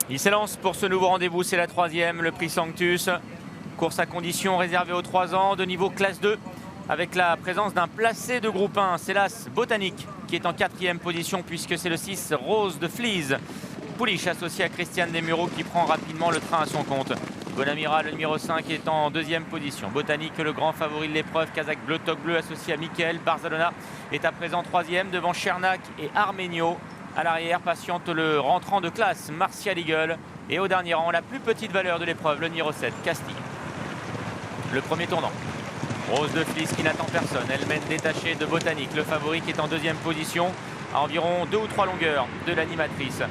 Il s'élance pour ce nouveau rendez-vous, c'est la troisième, le prix Sanctus. Course à condition réservée aux 3 ans, de niveau classe 2, avec la présence d'un placé de groupe 1. C'est l'As Botanique qui est en 4e position, puisque c'est le 6 Rose de Fleas. Pouliche associé à Christiane Desmureaux qui prend rapidement le train à son compte. Gonamira, le numéro 5, est en 2e position. Botanique, le grand favori de l'épreuve. Kazakh Bleu Toc Bleu associé à Michael Barzalona est à présent 3e devant Chernak et Armenio. À l'arrière, patiente le rentrant de classe, Martial Eagle. Et au dernier rang, la plus petite valeur de l'épreuve, le numéro 7, Castille. Le premier tournant. Rose de Fleas qui n'attend personne. Elle mène détachée de Botanique, le favori qui est en 2e position, à environ 2 ou 3 longueurs de l'animatrice.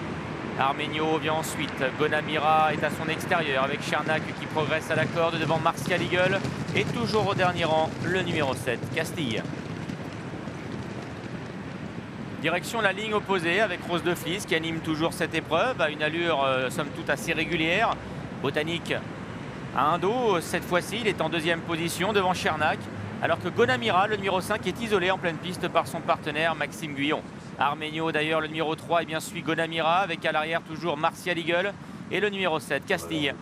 Armenio vient ensuite. Gonamira est à son extérieur avec Chernak qui progresse à la corde devant Martial Eagle. Et toujours au dernier rang, le numéro 7, Castille. Direction la ligne opposée avec Rose de Fleas qui anime toujours cette épreuve à une allure somme toute assez régulière. Botanique a un dos, cette fois-ci il est en 2e position devant Chernak, alors que Gonamira, le numéro 5, est isolé en pleine piste par son partenaire Maxime Guyon. Armenio d'ailleurs, le numéro 3, et bien suit Gonamira avec à l'arrière toujours Martial Eagle et le numéro 7, Castille.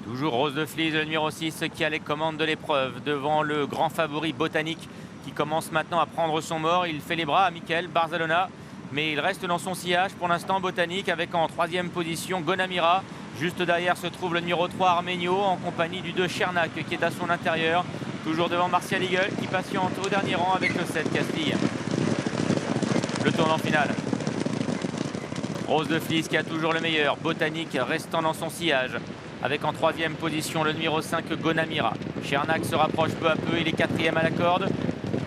Toujours Rose de Fleas, le numéro 6, qui a les commandes de l'épreuve devant le grand favori Botanique qui commence maintenant à prendre son mort. Il fait les bras à Michael Barzalona, mais il reste dans son sillage pour l'instant. Botanique avec en 3e position Gonamira. Juste derrière se trouve le numéro 3 Armenio en compagnie du 2 Chernak qui est à son intérieur. Toujours devant Martial Eagle qui patiente au dernier rang avec le 7 Castille. Le tournant final. Rose de Fleas qui a toujours le meilleur. Botanique restant dans son sillage avec en 3e position le numéro 5 Gonamira. Chernak se rapproche peu à peu, il est 4e à la corde.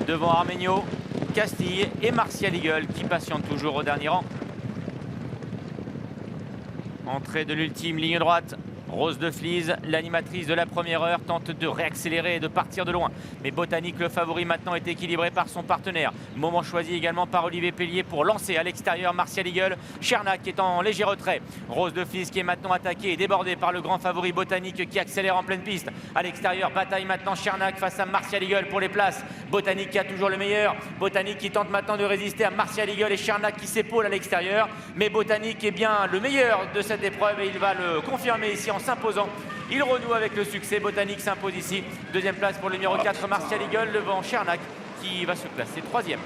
Devant Armenio, Castille et Martial Eagle qui patiente toujours au dernier rang. Entrée de l'ultime ligne droite. Rose de Fleas, l'animatrice de la première heure, tente de réaccélérer et de partir de loin. Mais Botanique, le favori, maintenant est équilibré par son partenaire. Moment choisi également par Olivier Pellier pour lancer à l'extérieur Martial Eagle. Chernak est en léger retrait. Rose de Fleas qui est maintenant attaqué et débordé par le grand favori Botanique qui accélère en pleine piste. À l'extérieur, bataille maintenant Chernak face à Martial Eagle pour les places. Botanique qui a toujours le meilleur. Botanique qui tente maintenant de résister à Martial Eagle et Chernak qui s'épaule à l'extérieur. Mais Botanique est bien le meilleur de cette épreuve et il va le confirmer ici en s'imposant. Il renoue avec le succès. Botanique s'impose ici. 2e place pour le numéro 4 Martial Eagle devant Chernak qui va se classer 3e.